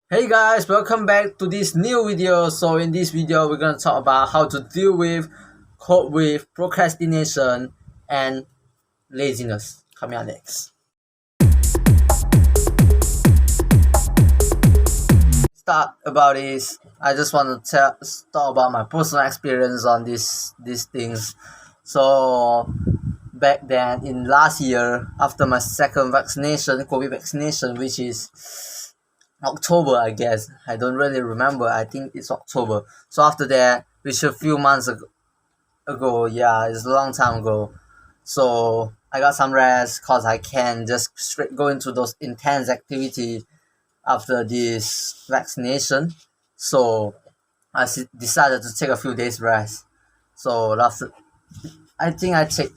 Hey guys, welcome back to this new video. So in this video, we're gonna talk about how to cope with procrastination and laziness. Coming up next. Start about this. I just want to talk about my personal experience on these things. So back then in last year, after my second vaccination, COVID vaccination, which is October, I guess. I don't really remember. I think it's October. So after that, which a few months ago, yeah, it's a long time ago. So I got some rest because I can just straight go into those intense activity after this vaccination. So decided to take a few days rest. So after, I think I take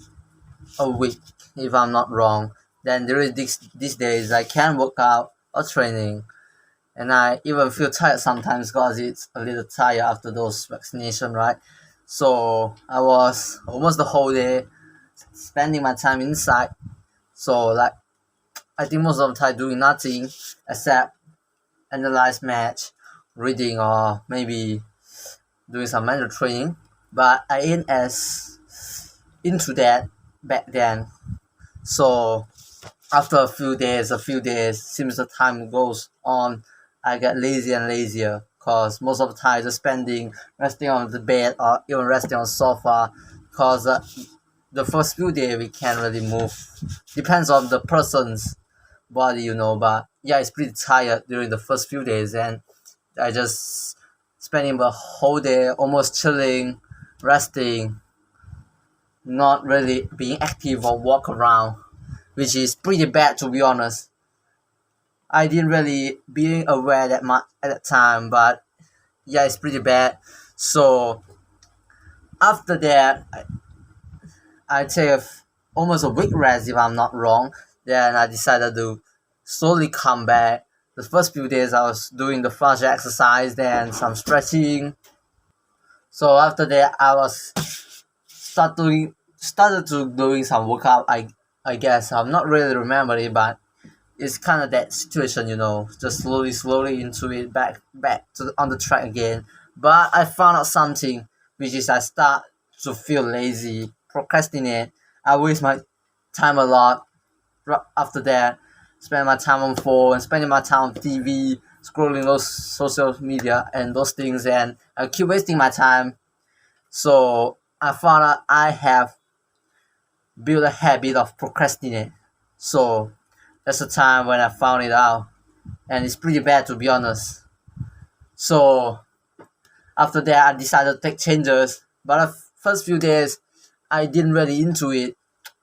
a week if I'm not wrong. Then during these days I can work out or training, and I even feel tired sometimes because it's a little tired after those vaccination, right? So I was almost the whole day spending my time inside. So like I think most of the time doing nothing except analyze match, reading, or maybe doing some mental training. But I ain't as into that back then. So after a few days, seems the time goes on, I get lazier and lazier because most of the time just spending resting on the bed or even resting on the sofa because the first few days we can't really move. Depends on the person's body, but yeah, it's pretty tired during the first few days, and I just spending the whole day almost chilling, resting, not really being active or walk around, which is pretty bad to be honest. I didn't really being aware that much at that time, but yeah, it's pretty bad. So after that, I take almost a week rest if I'm not wrong. Then I decided to slowly come back. The first few days I was doing the flash exercise, then some stretching. So after that, I was started to doing some workout. I guess I'm not really remembering, but it's kind of that situation, just slowly into it, back to on the track again. But I found out something, which is I start to feel lazy, procrastinate. I waste my time a lot. After that, spend my time on phone, spending my time on TV, scrolling those social media and those things, and I keep wasting my time. So I found out I have built a habit of procrastinate. So that's the time when I found it out, and it's pretty bad to be honest. So after that, I decided to take changes. But the first few days, I didn't really into it.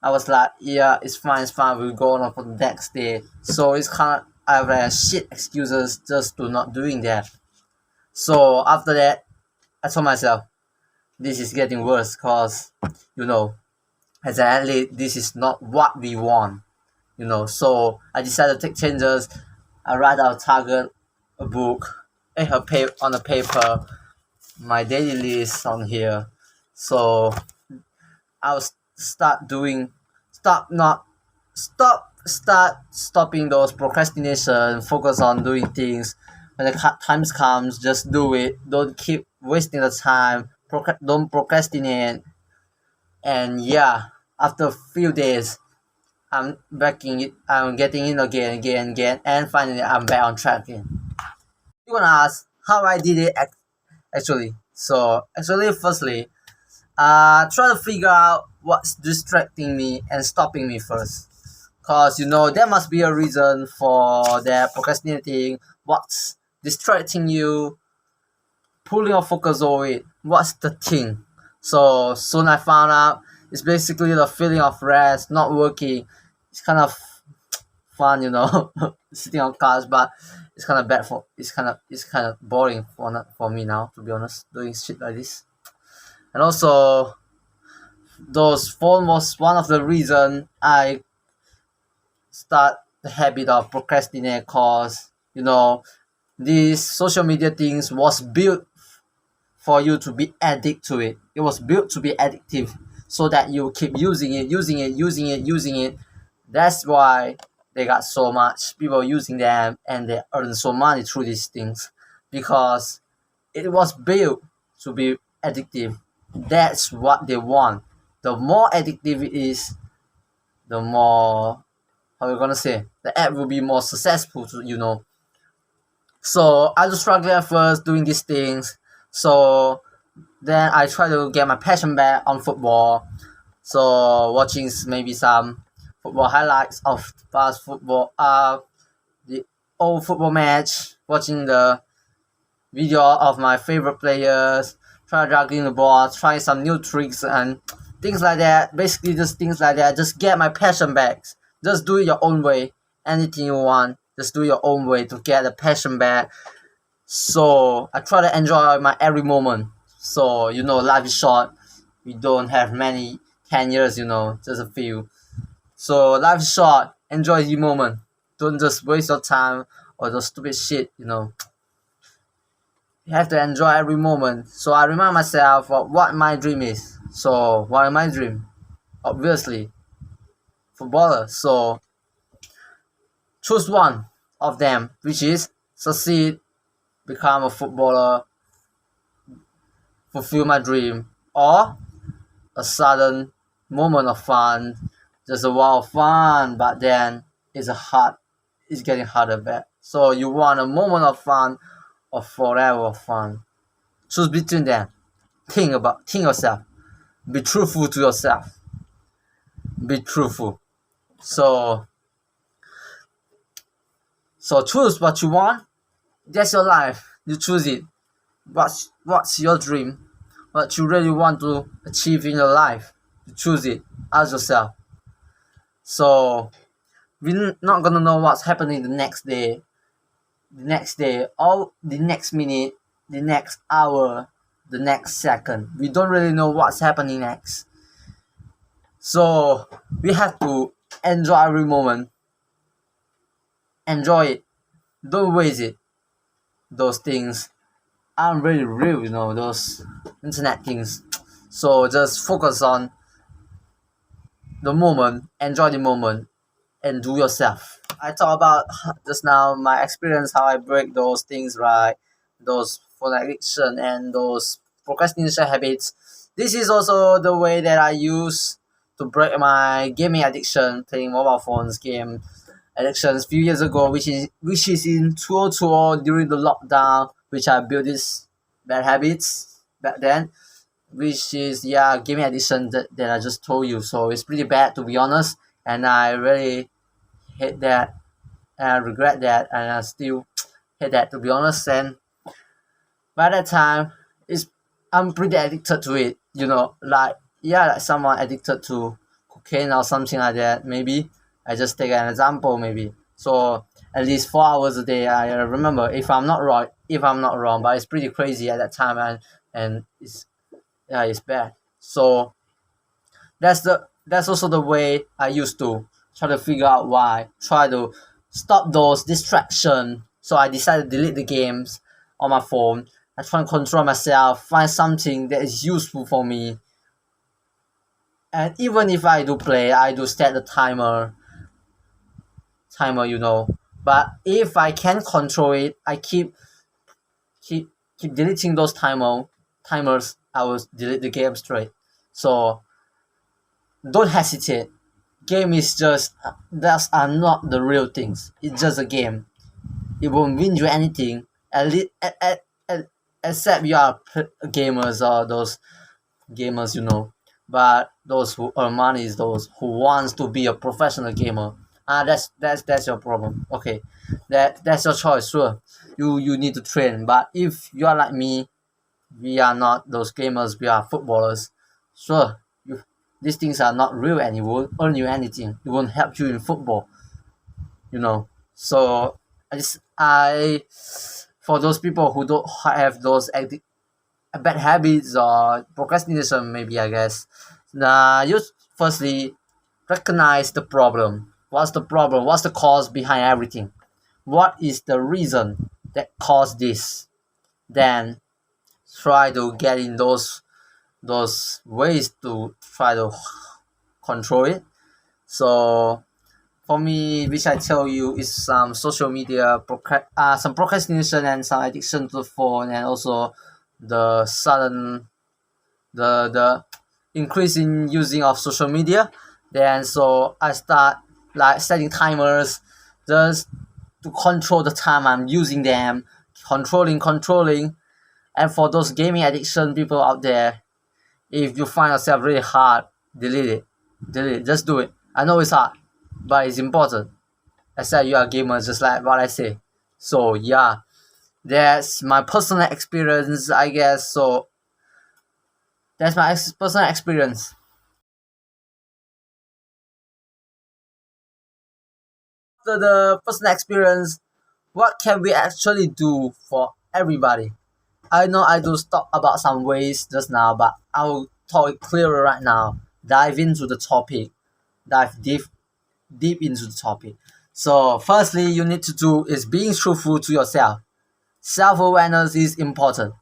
I was like, yeah, it's fine. We'll go on for the next day. So it's kind of I have shit excuses just to not doing that. So after that, I told myself this is getting worse because you know as an athlete, this is not what we want. So I decided to take changes. I write out a target, a book, on a paper, my daily list on here. So I'll start doing, stop not, start stopping those procrastination. Focus on doing things. When the times comes, just do it. Don't keep wasting the time. Don't procrastinate. And yeah, after a few days, I'm getting in again, and finally I'm back on track again. You're gonna ask how I did it actually. So actually, firstly, try to figure out what's distracting me and stopping me first. Cause there must be a reason for their procrastinating. What's distracting you, pulling your focus away. What's the thing? So soon I found out it's basically the feeling of rest, not working. It's kind of fun, sitting on couch, but it's kind of bad for. It's kind of boring for me now, to be honest, doing shit like this. And also, those phone was one of the reason I start the habit of procrastinate, cause these social media things was built for you to be addicted to it. It was built to be addictive so that you keep using it. That's why they got so much people using them and they earn so money through these things because it was built to be addictive. That's what they want. The more addictive it is, the more, how you gonna say, the app will be more successful to. So I was struggling at first doing these things. So then I try to get my passion back on football. So watching maybe some football highlights of past football, the old football match, watching the video of my favorite players, try juggling the ball, try some new tricks and things like that. Basically, just things like that. Just get my passion back. Just do it your own way. Anything you want, just do your own way to get the passion back. So I try to enjoy my every moment. So life is short. We don't have many 10 years. Just a few. So life is short. Enjoy the moment. Don't just waste your time or the stupid shit. You have to enjoy every moment. So I remind myself of what my dream is. So what is my dream? Obviously, footballer. So choose one of them, which is succeed, become a footballer, fulfill my dream, or a sudden moment of fun, just a while of fun, but then it's getting harder back. So you want a moment of fun or forever of fun. Choose between them. Think yourself. Be truthful to yourself. Be truthful. So choose what you want. That's your life. You choose it. What's your dream? What you really want to achieve in your life? You choose it. Ask yourself. So we're not gonna know what's happening the next day, or the next minute, the next hour, the next second. We don't really know what's happening next. So we have to enjoy every moment. Enjoy it. Don't waste it. Those things aren't really real, those internet things. So just focus on the moment, enjoy the moment, and do yourself. I talk about just now my experience, how I break those things, right? Those phone addiction and those procrastination habits. This is also the way that I use to break my gaming addiction, playing mobile phones game addictions few years ago, which is in 2020 during the lockdown, which I built these bad habits back then, which is gaming addiction that I just told you. So it's pretty bad, to be honest, and I really hate that and I regret that, and I still hate that, to be honest. And by that time, I'm pretty addicted to it. Like someone addicted to cocaine or something like that. Maybe I just take an example. Maybe so at least 4 hours a day. I remember, if I'm not wrong, but it's pretty crazy at that time, and it's bad. So that's also the way I used to try to figure out why, try to stop those distractions. So I decided to delete the games on my phone. I try to control myself, find something that is useful for me. And even if I do play, I do set the timer. But if I can control it, I keep deleting those timers. I will delete the game straight. So don't hesitate. Game is just Those are not the real things. It's just a game. It won't win you anything. At least, except you are gamers, or those gamers. But those who earn money is those who wants to be a professional gamer. That's your problem. Okay, that's your choice. Sure, you need to train. But if you are like me, we are not those gamers. We are footballers. Sure, these things are not real and it won't earn you anything. It won't help you in football. So I for those people who don't have those bad habits or procrastination, maybe, I guess, you firstly recognize the problem. What's the problem? What's the cause behind everything? What is the reason that caused this? Then try to get in those ways to try to control it. So for me, which I tell you, is some social media, some procrastination and some addiction to the phone, and also the sudden the increase in using of social media. Then so I start like setting timers just to control the time I'm using them, controlling. And for those gaming addiction people out there, if you find yourself really hard, delete it, just do it. I know it's hard, but it's important. I said you are a gamer, just like what I say. So yeah, that's my personal experience, I guess. So that's my personal experience. After the personal experience, what can we actually do for everybody? I know I do talk about some ways just now, but I'll talk it clearer right now. Dive into the topic. Dive deep into the topic. So firstly, you need to do is being truthful to yourself. Self-awareness is important.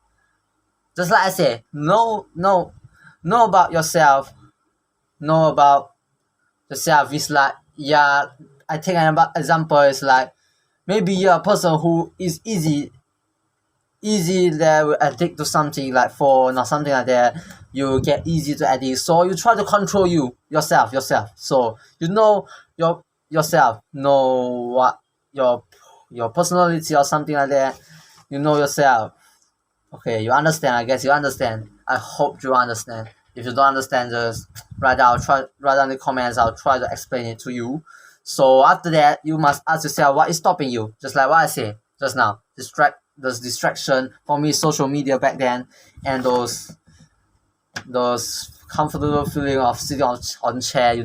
Just like I said, know about yourself. Know about yourself is like, yeah, I take an example is like, maybe you're a person who is easy that will addict to something like phone or something like that. You get easy to addict, so you try to control yourself. So you know yourself, know what your personality or something like that. You know yourself. Okay, you understand. I guess you understand. I hope you understand. If you don't understand, just write down in the comments. I'll try to explain it to you. So after that, you must ask yourself what is stopping you. Just like what I said just now. Those distraction for me, social media back then, and those comfortable feeling of sitting on chair,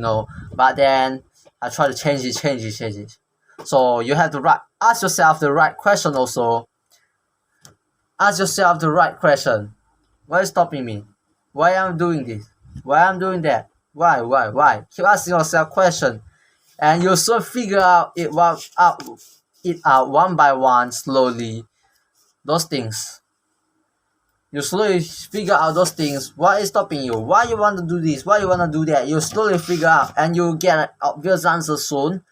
But then I try to change it. So you have to ask yourself the right question also. Ask yourself the right question. What is stopping me? Why I'm doing this? Why I'm doing that? Why? Keep asking yourself question, and you'll soon figure out one by one slowly. Those things. You slowly figure out those things. What is stopping you? Why you want to do this? Why you want to do that? You slowly figure out, and you get an obvious answer soon.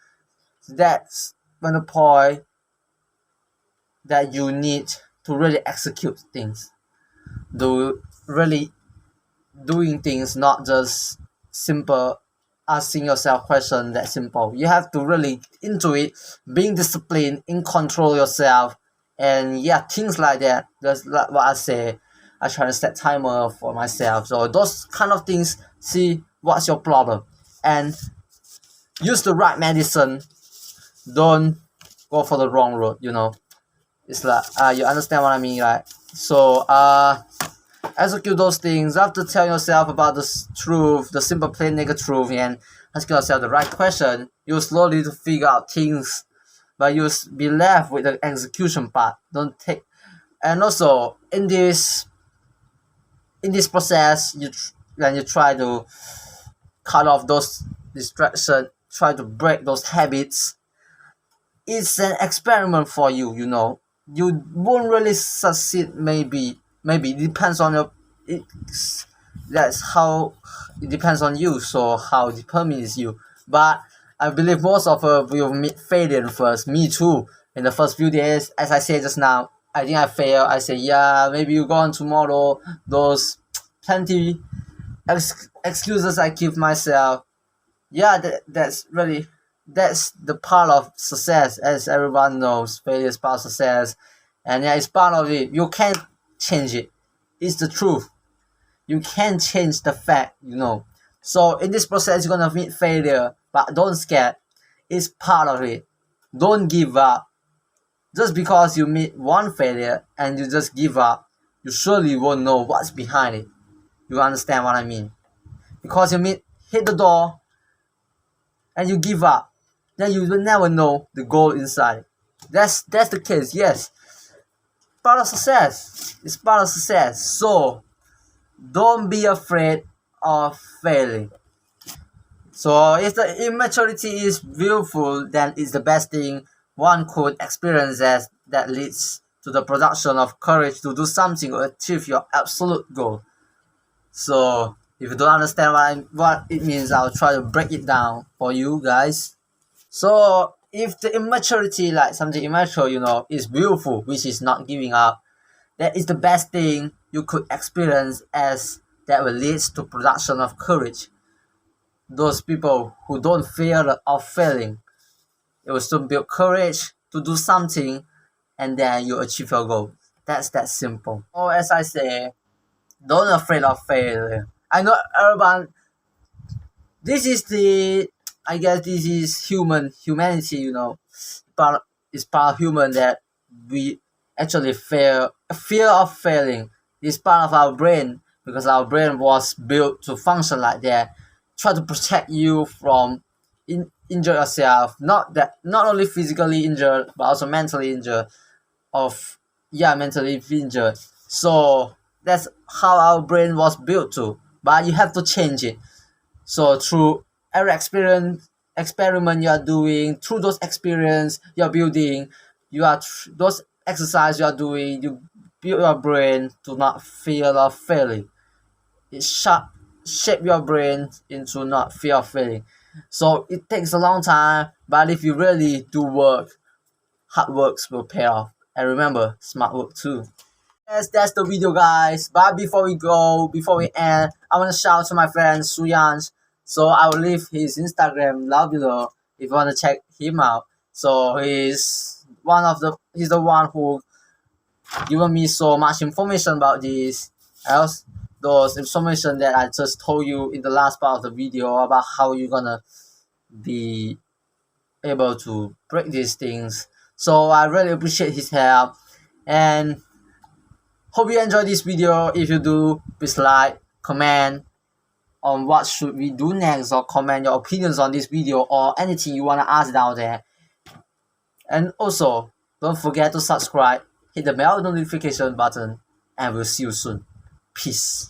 That's when the point that you need to really execute things. Do really doing things, not just simple asking yourself question that simple. You have to really into it, being disciplined, in control yourself, and yeah, things like that. That's like what I say. I try to set timer for myself. So those kind of things, see what's your problem, and use the right medicine. Don't go for the wrong road. It's like you understand what I mean, right? So execute those things after telling yourself about the truth, the simple plain naked truth, and asking yourself the right question. You slowly to figure out things, but you be left with the execution part. Don't take, and also in this process, when you try to cut off those distractions, try to break those habits. It's an experiment for you. You won't really succeed. Maybe it depends on your. That's how it depends on you. So how determined is you. But I believe most of us will meet failure first. Me too. In the first few days, as I said just now, I think I fail. I say yeah, maybe you go on tomorrow. Those plenty excuses I give myself. Yeah, that's the part of success, as everyone knows. Failure is part of success, and yeah, it's part of it. You can't change it. It's the truth. You can't change the fact. So in this process, you're gonna meet failure, but don't scare. It's part of it. Don't give up. Just because you meet one failure and you just give up, you surely won't know what's behind it. You understand what I mean? Because hit the door and you give up, then you will never know the goal inside. That's the case. Yes, part of success. It's part of success. So don't be afraid of failing. So if the immaturity is willful, then it's the best thing one could experience that leads to the production of courage to do something or achieve your absolute goal. So if you don't understand what it means, I'll try to break it down for you guys. So if the immaturity, like something immature, is beautiful, which is not giving up, that is the best thing you could experience, as that will lead to production of courage. Those people who don't fear of failing, it will still build courage to do something, and then you achieve your goal. That's that simple. Or as I say, don't afraid of failure. I know everyone. This is the. I guess this is humanity. Part is part of human that we actually fear of failing. This part of our brain, because our brain was built to function like that. Try to protect you from injure yourself. Not only physically injured but also mentally injured. Of mentally injured. So that's how our brain was built to. But you have to change it. So through every experiment you are doing, through those experience you are building, those exercise you are doing, you build your brain to not fear of failing. It shape your brain into not fear of failing. So it takes a long time, but if you really do work, hard works will pay off. And remember, smart work too. Yes, that's the video, guys. But before we end, I want to shout out to my friend Suyans. So I will leave his Instagram down below if you want to check him out. So he's the one who given me so much information about this. Else, those information that I just told you in the last part of the video about how you're gonna be able to break these things. So I really appreciate his help, and hope you enjoy this video. If you do, please like, comment on what should we do next, or comment your opinions on this video or anything you want to ask down there. And also, don't forget to subscribe, hit the bell notification button, and we'll see you soon. Peace.